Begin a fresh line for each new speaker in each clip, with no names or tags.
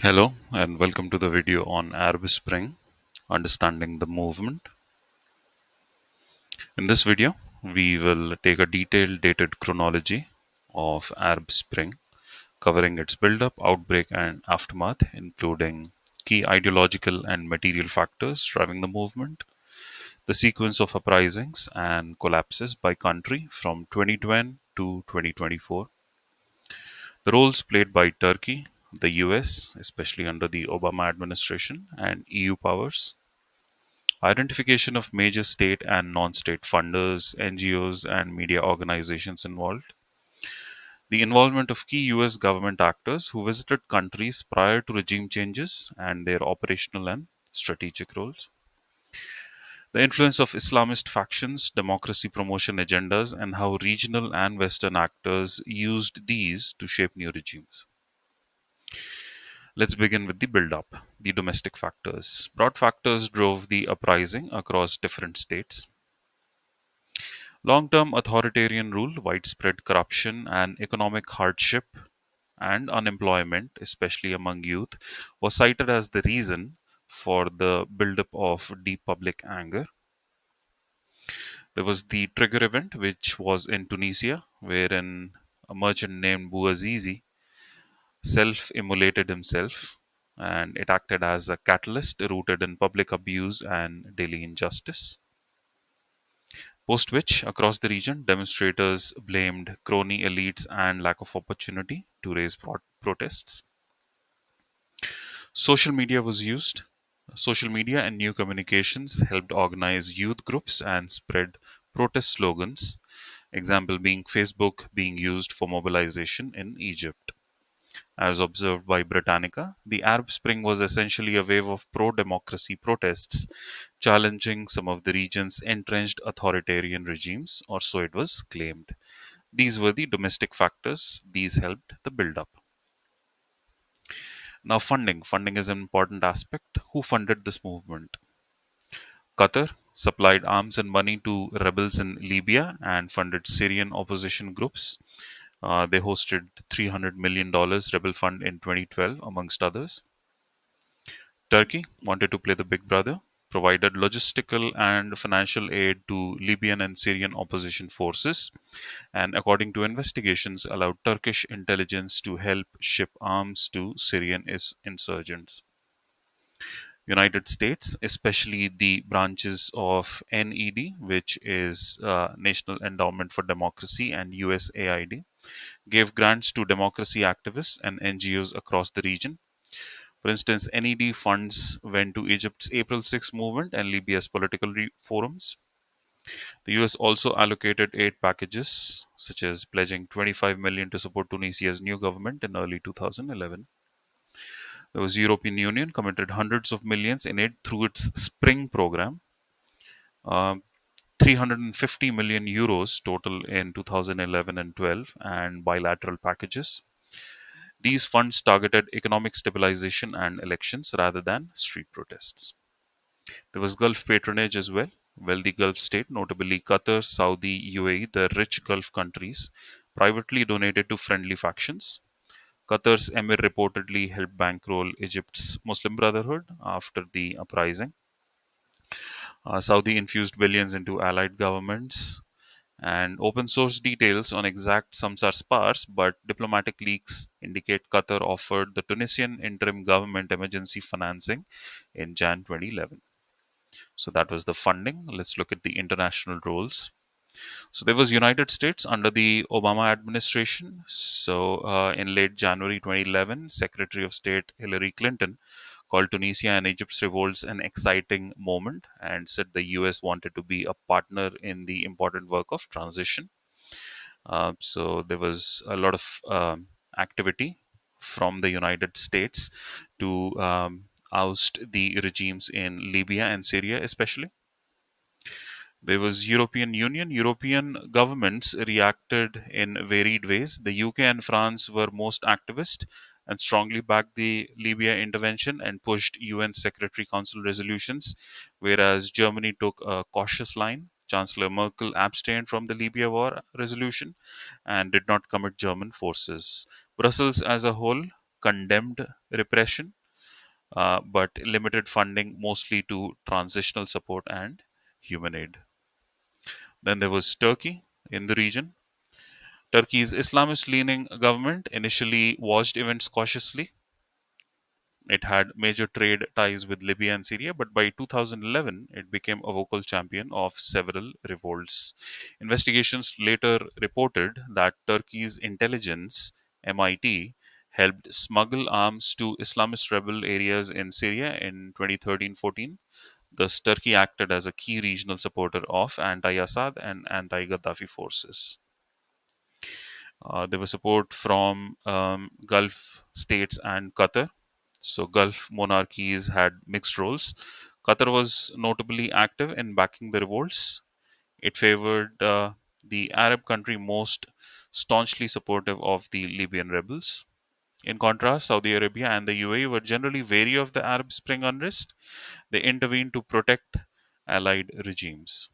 Hello and welcome to the video on Arab Spring, understanding the movement. In this video, we will take a detailed dated chronology of Arab Spring, covering its build-up, outbreak and aftermath, including key ideological and material factors driving the movement, the sequence of uprisings and collapses by country from 2010 to 2024, the roles played by Turkey, the US, especially under the Obama administration, and EU powers, identification of major state and non-state funders, NGOs, and media organizations involved, the involvement of key US government actors who visited countries prior to regime changes and their operational and strategic roles, the influence of Islamist factions, democracy promotion agendas, and how regional and Western actors used these to shape new regimes. Let's begin with the build-up, the domestic factors. Broad factors drove the uprising across different states. Long-term authoritarian rule, widespread corruption, and economic hardship and unemployment, especially among youth, was cited as the reason for the buildup of deep public anger. There was the trigger event, which was in Tunisia, wherein a merchant named Bouazizi self-immolated himself, and it acted as a catalyst rooted in public abuse and daily injustice. Post which, across the region, demonstrators blamed crony elites and lack of opportunity to raise protests. Social media was used. Social media and new communications helped organize youth groups and spread protest slogans. Example being Facebook being used for mobilization in Egypt. As observed by Britannica, the Arab Spring was essentially a wave of pro democracy protests challenging some of the region's entrenched authoritarian regimes, or so it was claimed. These were the domestic factors, these helped the build up. Now, funding. Funding is an important aspect. Who funded this movement? Qatar supplied arms and money to rebels in Libya and funded Syrian opposition groups. They hosted $300 million rebel fund in 2012, amongst others. Turkey wanted to play the big brother, provided logistical and financial aid to Libyan and Syrian opposition forces, and according to investigations, allowed Turkish intelligence to help ship arms to Syrian insurgents. United States, especially the branches of NED, which is National Endowment for Democracy, and USAID, gave grants to democracy activists and NGOs across the region. For instance, NED funds went to Egypt's April 6 movement and Libya's political forums. The US also allocated aid packages, such as pledging 25 million to support Tunisia's new government in early 2011. There was European Union committed hundreds of millions in aid through its Spring program, um, 350 million euros total in 2011 and 12, and bilateral packages. These funds targeted economic stabilization and elections rather than street protests. There was Gulf patronage as well. Wealthy Gulf state, notably Qatar, Saudi, UAE, the rich Gulf countries, privately donated to friendly factions. Qatar's emir reportedly helped bankroll Egypt's Muslim Brotherhood after the uprising. Saudi infused billions into allied governments, and open source details on exact sums are sparse, but diplomatic leaks indicate Qatar offered the Tunisian interim government emergency financing in Jan 2011. So that was the funding. Let's look at the international roles. So there was United States under the Obama administration. So in late January 2011, Secretary of State Hillary Clinton called Tunisia and Egypt's revolts an exciting moment and said the US wanted to be a partner in the important work of transition. So there was a lot of activity from the United States to oust the regimes in Libya and Syria, especially. There was European Union. European governments reacted in varied ways. The UK and France were most activist and strongly backed the Libya intervention and pushed UN Secretary Council resolutions, whereas Germany took a cautious line. Chancellor Merkel abstained from the Libya war resolution and did not commit German forces. Brussels as a whole condemned repression, but limited funding mostly to transitional support and human aid. Then there was Turkey in the region. Turkey's Islamist leaning government initially watched events cautiously. It had major trade ties with Libya and Syria, but by 2011, it became a vocal champion of several revolts. Investigations later reported that Turkey's intelligence, MIT, helped smuggle arms to Islamist rebel areas in Syria in 2013 14. Thus, Turkey acted as a key regional supporter of anti Assad and anti Gaddafi forces. There was support from Gulf states and Qatar. So, Gulf monarchies had mixed roles. Qatar was notably active in backing the revolts. It favored the Arab country most staunchly supportive of the Libyan rebels. In contrast, Saudi Arabia and the UAE were generally wary of the Arab Spring unrest. They intervened to protect allied regimes.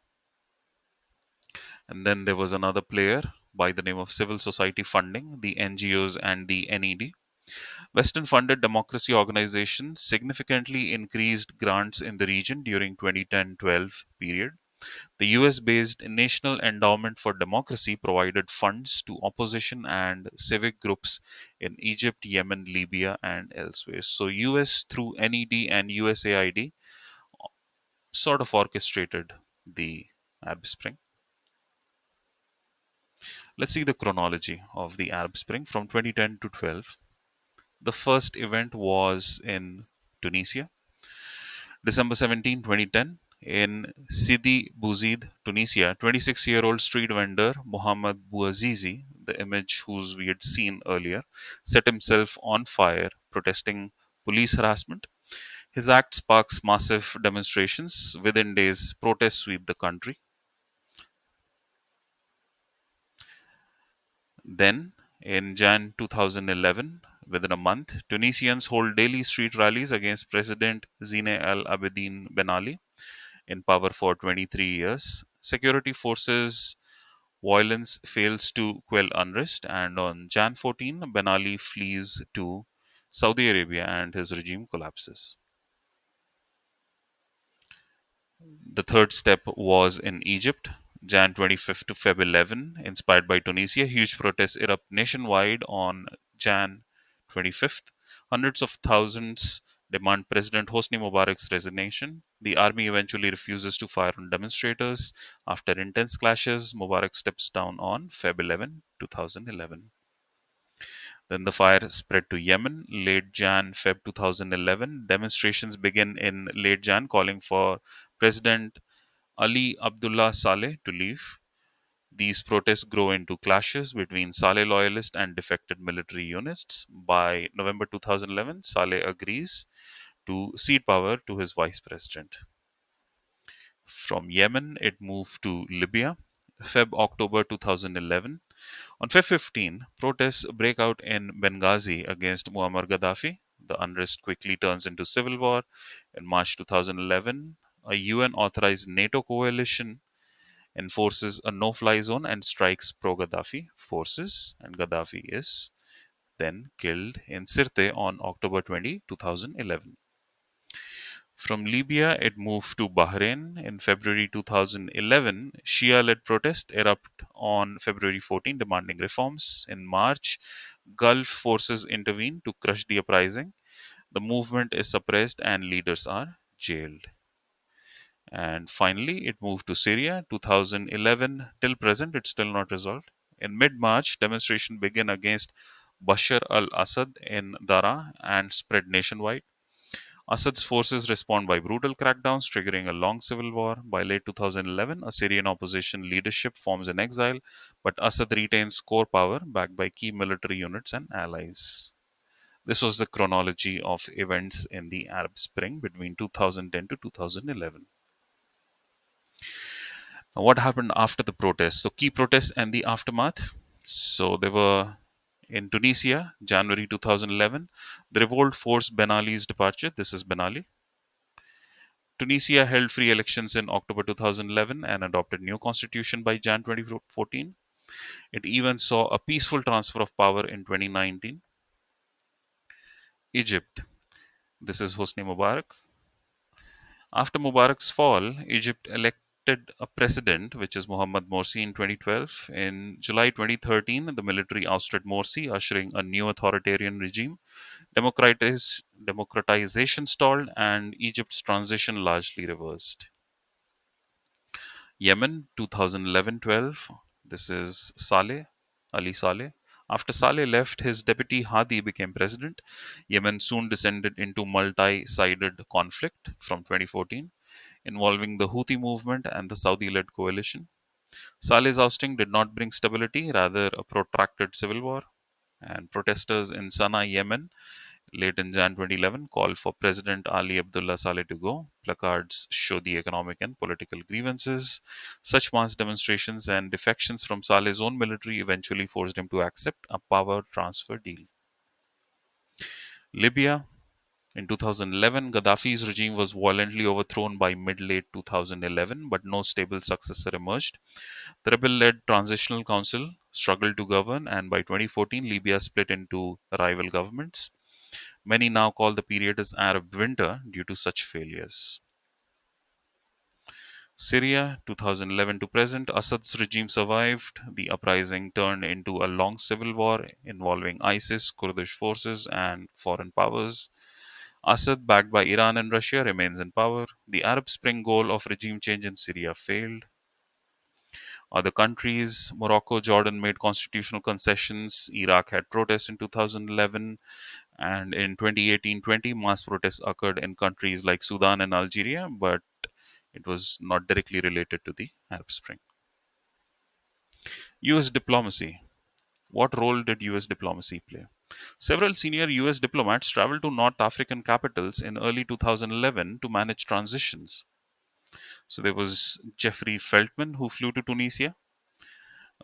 And then there was another player by the name of civil society funding, the NGOs and the NED. Western funded democracy organizations significantly increased grants in the region during 2010-12 period. The US based National Endowment for Democracy provided funds to opposition and civic groups in Egypt, Yemen, Libya, and elsewhere. So, US through NED and USAID sort of orchestrated the Arab Spring. Let's see the chronology of the Arab Spring from 2010 to 12. The first event was in Tunisia, December 17, 2010. In Sidi Bouzid, Tunisia, 26-year-old street vendor Mohammed Bouazizi, the image whose we had seen earlier, set himself on fire protesting police harassment. His act sparks massive demonstrations. Within days, protests sweep the country. Then, in Jan 2011, within a month, Tunisians hold daily street rallies against President Zine Al Abidine Ben Ali, in power for 23 years. Security forces violence fails to quell unrest, and on Jan 14, Ben Ali flees to Saudi Arabia and his regime collapses. The third step was in Egypt, Jan 25th to Feb 11, inspired by Tunisia. Huge protests erupt nationwide on Jan 25th. Hundreds of thousands demand President Hosni Mubarak's resignation. The army eventually refuses to fire on demonstrators. After intense clashes, Mubarak steps down on Feb 11, 2011. Then the fire spread to Yemen. Late Jan, Feb 2011, demonstrations begin in late Jan calling for President Ali Abdullah Saleh to leave. These protests grow into clashes between Saleh loyalists and defected military units. By November 2011, Saleh agrees to cede power to his vice president. From Yemen, it moved to Libya. Feb October 2011. On Feb 15, protests break out in Benghazi against Muammar Gaddafi. The unrest quickly turns into civil war. In March 2011, a UN authorized NATO coalition enforces a no fly zone and strikes pro Gaddafi forces, and Gaddafi is then killed in Sirte on October 20, 2011. From Libya, it moved to Bahrain in February 2011. Shia led protests erupt on February 14, demanding reforms. In March, Gulf forces intervene to crush the uprising. The movement is suppressed and leaders are jailed. And finally, it moved to Syria 2011 till present. It's still not resolved. In mid March, demonstration began against Bashar al Assad in Daraa and spread nationwide. Assad's forces respond by brutal crackdowns, triggering a long civil war. By late 2011, a Syrian opposition leadership forms in exile, but Assad retains core power backed by key military units and allies. This was the chronology of events in the Arab Spring between 2010 to 2011. Now, what happened after the protests? So, key protests and the aftermath. So, there were in Tunisia, January 2011, the revolt forced Ben Ali's departure. This is Ben Ali. Tunisia held free elections in October 2011 and adopted new constitution by Jan 2014. It even saw a peaceful transfer of power in 2019. Egypt. This is Hosni Mubarak. After Mubarak's fall, Egypt elected a president, which is Mohamed Morsi, in 2012. In July 2013, the military ousted Morsi, ushering a new authoritarian regime. Democratization stalled, and Egypt's transition largely reversed. Yemen, 2011-12. This is Ali Saleh. After Saleh left, his deputy Hadi became president. Yemen soon descended into multi-sided conflict from 2014, involving the Houthi movement and the Saudi-led coalition. Saleh's ousting did not bring stability, rather a protracted civil war. And protesters in Sana'a, Yemen, late in Jan 2011, called for President Ali Abdullah Saleh to go. Placards show the economic and political grievances. Such mass demonstrations and defections from Saleh's own military eventually forced him to accept a power transfer deal. Libya. In 2011, Gaddafi's regime was violently overthrown by mid late 2011, but no stable successor emerged. The rebel led Transitional Council struggled to govern, and by 2014, Libya split into rival governments. Many now call the period as Arab Winter due to such failures. Syria, 2011 to present, Assad's regime survived. The uprising turned into a long civil war involving ISIS, Kurdish forces, and foreign powers. Assad, backed by Iran and Russia, remains in power. The Arab Spring goal of regime change in Syria failed. Other countries, Morocco, Jordan made constitutional concessions. Iraq had protests in 2011. And in 2018-20, mass protests occurred in countries like Sudan and Algeria, but it was not directly related to the Arab Spring. US diplomacy. What role did US diplomacy play? Several senior US diplomats traveled to North African capitals in early 2011 to manage transitions. So there was Jeffrey Feltman, who flew to Tunisia.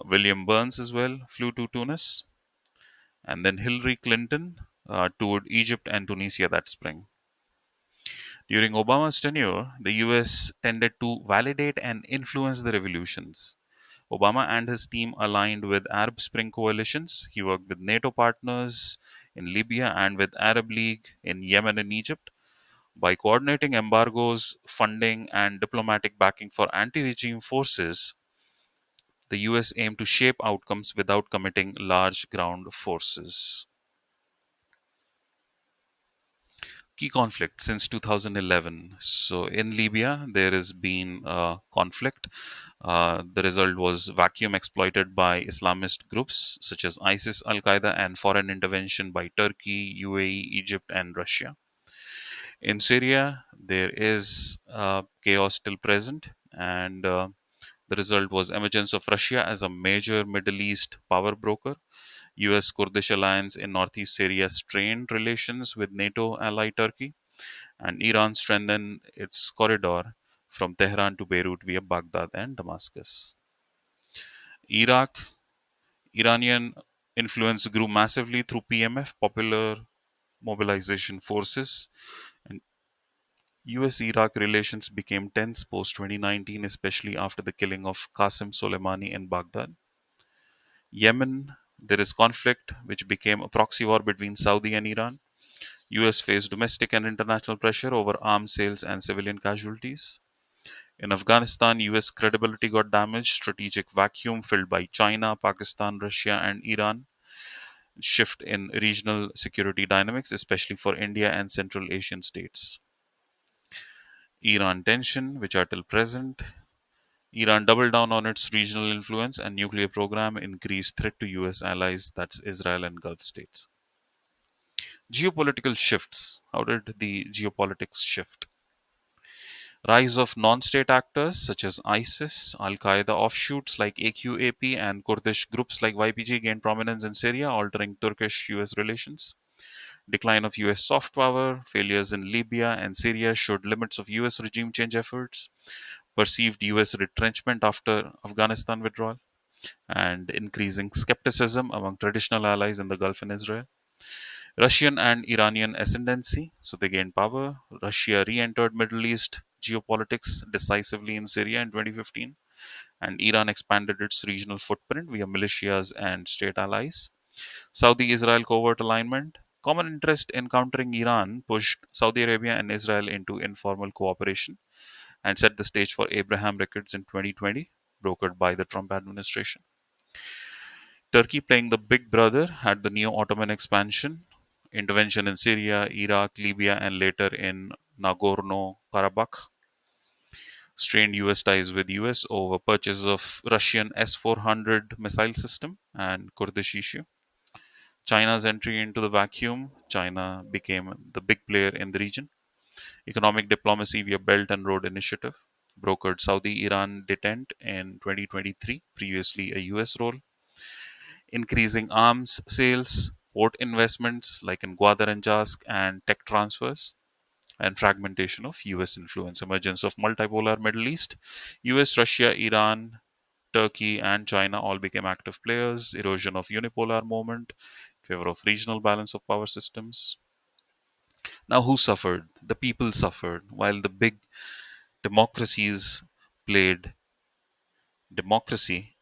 William Burns as well flew to Tunis. And then Hillary Clinton toured Egypt and Tunisia that spring. During Obama's tenure, the US tended to validate and influence the revolutions. Obama and his team aligned with Arab Spring coalitions. He worked with NATO partners in Libya and with Arab League in Yemen and Egypt. By coordinating embargoes, funding, and diplomatic backing for anti regime forces, the US aimed to shape outcomes without committing large ground forces. Key conflict since 2011. So in Libya, there has been a conflict. The result was vacuum exploited by Islamist groups such as ISIS, Al Qaeda, and foreign intervention by Turkey, UAE, Egypt, and Russia. In Syria, there is chaos still present, and the result was emergence of Russia as a major Middle East power broker. US Kurdish alliance in northeast Syria strained relations with NATO ally Turkey, and Iran strengthened its corridor from Tehran to Beirut via Baghdad and Damascus. Iraq, Iranian influence grew massively through PMF, Popular Mobilization Forces, and US Iraq relations became tense post 2019, especially after the killing of Qasem Soleimani in Baghdad. Yemen, there is conflict which became a proxy war between Saudi and Iran. US faced domestic and international pressure over arms sales and civilian casualties. In Afghanistan, US credibility got damaged, strategic vacuum filled by China, Pakistan, Russia, and Iran. Shift in regional security dynamics, especially for India and Central Asian states. Iran tension, which are till present. Iran doubled down on its regional influence and nuclear program, increased threat to US allies, that's Israel and Gulf states. Geopolitical shifts. How did the geopolitics shift? Rise of non-state actors such as ISIS, Al-Qaeda offshoots like AQAP, and Kurdish groups like YPG gained prominence in Syria, altering Turkish-US relations. Decline of US soft power, failures in Libya and Syria showed limits of US regime change efforts. Perceived US retrenchment after Afghanistan withdrawal, and increasing skepticism among traditional allies in the Gulf and Israel. Russian and Iranian ascendancy, so they gained power. Russia re entered Middle East geopolitics decisively in Syria in 2015, and Iran expanded its regional footprint via militias and state allies. Saudi Israel covert alignment. Common interest in countering Iran pushed Saudi Arabia and Israel into informal cooperation and set the stage for Abraham Records in 2020, brokered by the Trump administration. Turkey, playing the big brother, had the neo Ottoman expansion, intervention in Syria, Iraq, Libya, and later in Nagorno Karabakh, strained US ties with US over purchase of Russian S-400 missile system and Kurdish issue. China's entry into the vacuum, China became the big player in the region. Economic diplomacy via Belt and Road Initiative, brokered Saudi Iran detent in 2023, previously a US role. Increasing arms sales, port investments like in Gwadar and Jask, and tech transfers, and fragmentation of US influence, emergence of multipolar Middle East. US, Russia, Iran, Turkey, and China all became active players, erosion of unipolar moment, in favor of regional balance of power systems. Now, who suffered? The people suffered, while the big democracies played democracy,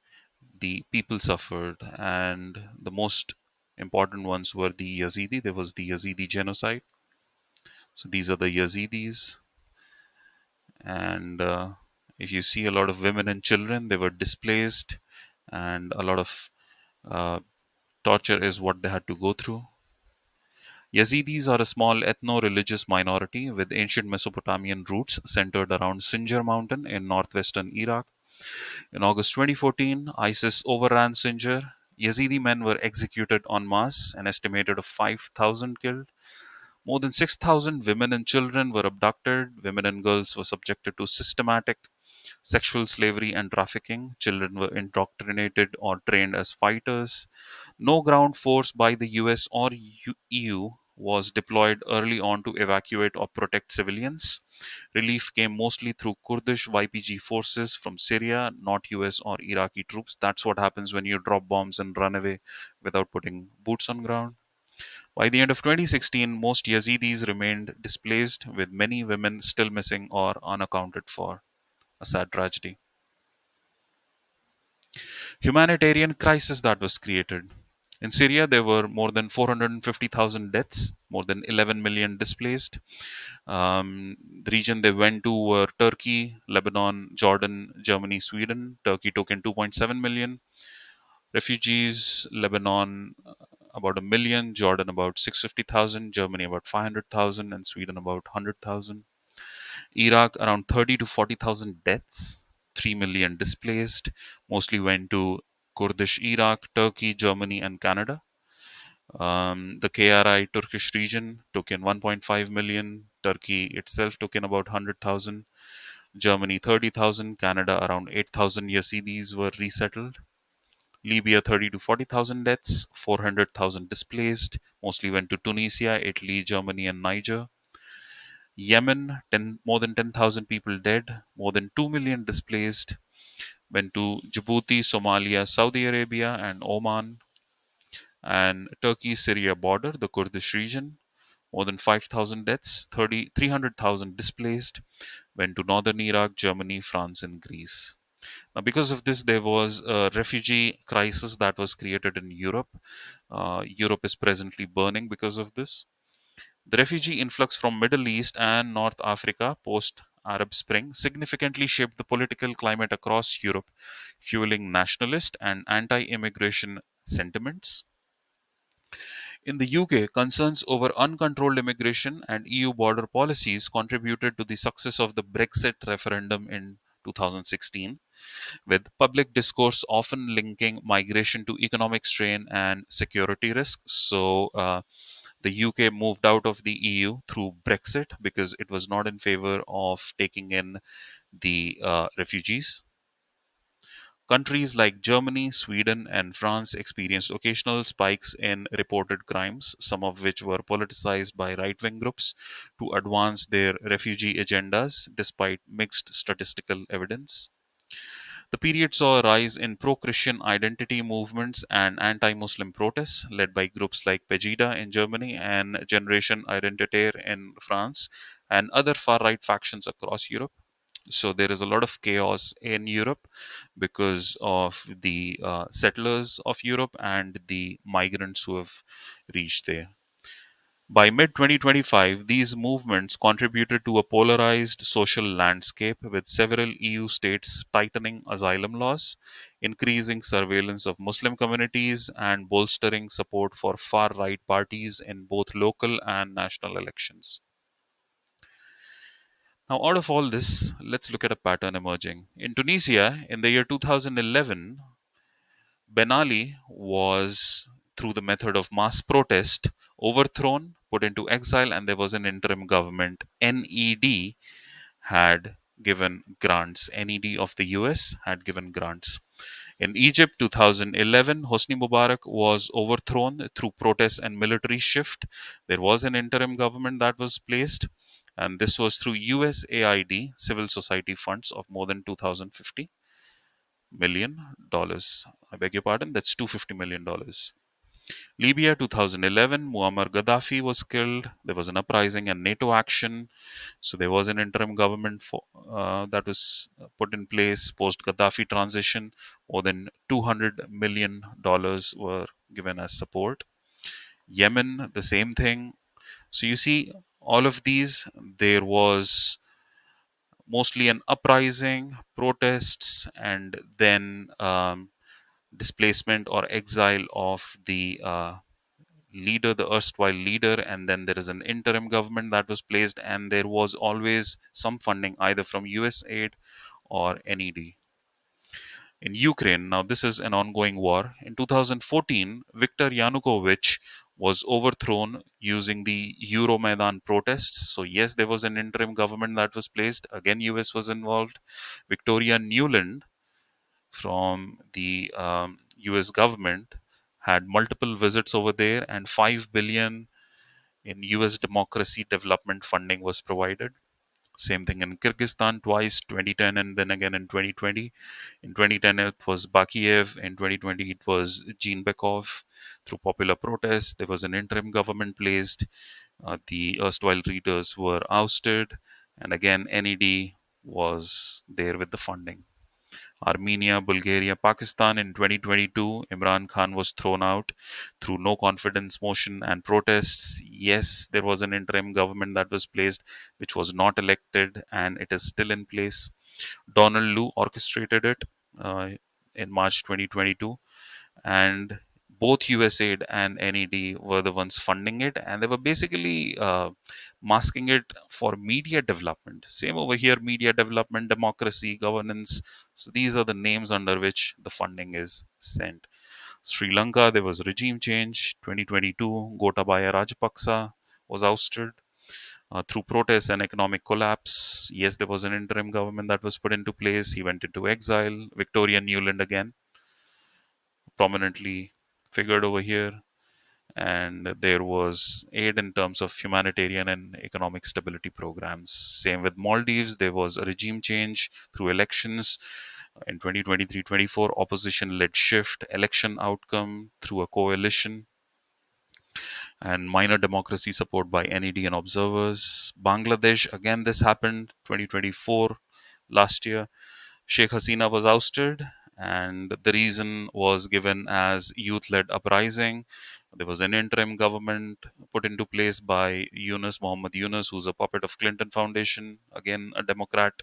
the people suffered, and the most important ones were the Yazidi. There was the Yazidi genocide. So these are the Yazidis, and if you see a lot of women and children, they were displaced, and a lot of uh, torture is what they had to go through. Yazidis are a small ethno-religious minority with ancient Mesopotamian roots centered around Sinjar mountain in northwestern Iraq. In August 2014, ISIS overran Sinjar. Yazidi men were executed en masse, an estimated of 5,000 killed. More than 6,000 women and children were abducted. Women and girls were subjected to systematic sexual slavery and trafficking. Children were indoctrinated or trained as fighters. No ground force by the US or EU was deployed early on to evacuate or protect civilians. Relief came mostly through Kurdish YPG forces from Syria, not US or Iraqi troops. That's what happens when you drop bombs and run away without putting boots on ground. By the end of 2016, most Yazidis remained displaced, with many women still missing or unaccounted for. A sad tragedy. Humanitarian crisis that was created. In Syria, there were more than 450,000 deaths, more than 11 million displaced. The region they went to were Turkey, Lebanon, Jordan, Germany, Sweden. Turkey took in 2.7 million refugees, Lebanon about a million, Jordan about 650,000, Germany about 500,000, and Sweden about 100,000. Iraq around 30 to 40,000 deaths, 3 million displaced, mostly went to Kurdish Iraq, Turkey, Germany, and Canada. The KRI Turkish region took in 1.5 million. Turkey itself took in about 100,000. Germany 30,000. Canada around 8,000 Yazidis were resettled. Libya 30 to 40,000 deaths, 400,000 displaced, mostly went to Tunisia, Italy, Germany, and Niger. Yemen, more than 10,000 people dead, more than 2 million displaced, went to Djibouti, Somalia, Saudi Arabia, and Oman. And Turkey Syria border, the Kurdish region, more than 5,000 deaths, 300,000 displaced, went to northern Iraq, Germany, France, and Greece. Now, because of this, there was a refugee crisis that was created in Europe. Europe is presently burning because of this. The refugee influx from Middle East and North Africa post Arab Spring significantly shaped the political climate across Europe, fueling nationalist and anti-immigration sentiments. In the UK, concerns over uncontrolled immigration and EU border policies contributed to the success of the Brexit referendum in 2016, with public discourse often linking migration to economic strain and security risks. So, the UK moved out of the EU through Brexit because it was not in favor of taking in the refugees. Countries like Germany, Sweden, and France experienced occasional spikes in reported crimes, some of which were politicized by right wing groups to advance their refugee agendas despite mixed statistical evidence. The period saw a rise in pro Christian identity movements and anti Muslim protests, led by groups like Pegida in Germany and Generation Identitaire in France, and other far right factions across Europe. So there is a lot of chaos in Europe because of the settlers of Europe and the migrants who have reached there. By mid 2025, these movements contributed to a polarized social landscape with several EU states tightening asylum laws, increasing surveillance of Muslim communities, and bolstering support for far right parties in both local and national elections. Now, out of all this, let's look at a pattern emerging. In Tunisia, in the year 2011, Ben Ali was, through the method of mass protest, overthrown, put into exile, and there was an interim government. NED had given grants. NED of the US had given grants. In Egypt, 2011, Hosni Mubarak was overthrown through protests and military shift. There was an interim government that was placed, and this was through USAID, civil society funds of more than $250 million. I beg your pardon, that's $250 million. Libya, 2011, Muammar Gaddafi was killed. There was an uprising and NATO action. So there was an interim government that was put in place post Gaddafi transition. More than $200 million were given as support. Yemen, the same thing. So you see, all of these, there was mostly an uprising, protests, and then displacement or exile of the leader, the erstwhile leader, and then there is an interim government that was placed, and there was always some funding either from US aid or NED. In Ukraine, now this is an ongoing war. In 2014, Viktor Yanukovych was overthrown using the Euromaidan protests. So, yes, there was an interim government that was placed. Again, US was involved. Victoria Nuland from the US government had multiple visits over there, and 5 billion in US democracy development funding was provided. Same thing in Kyrgyzstan twice, 2010 and then again in 2020. In 2010 it was Bakiev, in 2020 it was Jinbekov. Through popular protest, there was an interim government placed. The erstwhile leaders were ousted, and again NED was there with the funding. Armenia, Bulgaria, Pakistan in 2022, Imran Khan was thrown out through no confidence motion and protests. Yes, there was an interim government that was placed, which was not elected, and it is still in place. Donald Lu orchestrated it in March 2022, and both USAID and NED were the ones funding it, and they were basically masking it for media development. Same over here: media development, democracy, governance. So these are the names under which the funding is sent. Sri Lanka, there was regime change. 2022, Gotabaya Rajapaksa was ousted through protests and economic collapse. Yes, there was an interim government that was put into place. He went into exile. Victoria Nuland again prominently figured over here, and there was aid in terms of humanitarian and economic stability programs. Same with Maldives, there was a regime change through elections in 2023-24, opposition led shift, election outcome through a coalition, and minor democracy support by NED and observers. Bangladesh, again, this happened 2024, last year. Sheikh Hasina was ousted, and the reason was given as youth led uprising. There was an interim government put into place by Muhammad Yunus, who's a puppet of Clinton Foundation, again a Democrat.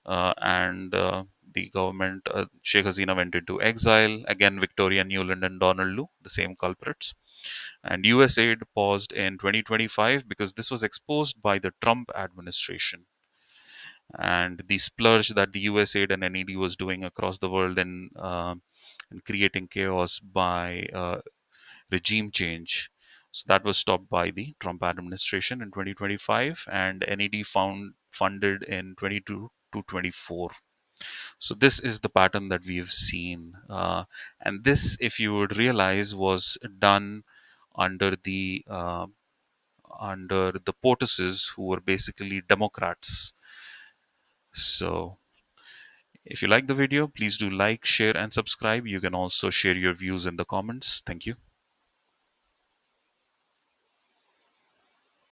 And the government, Sheikh Hasina went into exile. Again, Victoria Nuland and Donald Lu, the same culprits. And USAID paused in 2025 because this was exposed by the Trump administration, and the splurge that the USAID and NED was doing across the world and creating chaos by regime change. So that was stopped by the Trump administration in 2025, and NED found funded in 22 to 24. So this is the pattern that we have seen, and this, if you would realize, was done under the POTUSes, who were basically Democrats. So if you like the video, please do like, share, and subscribe. You can also share your views in the comments. Thank you.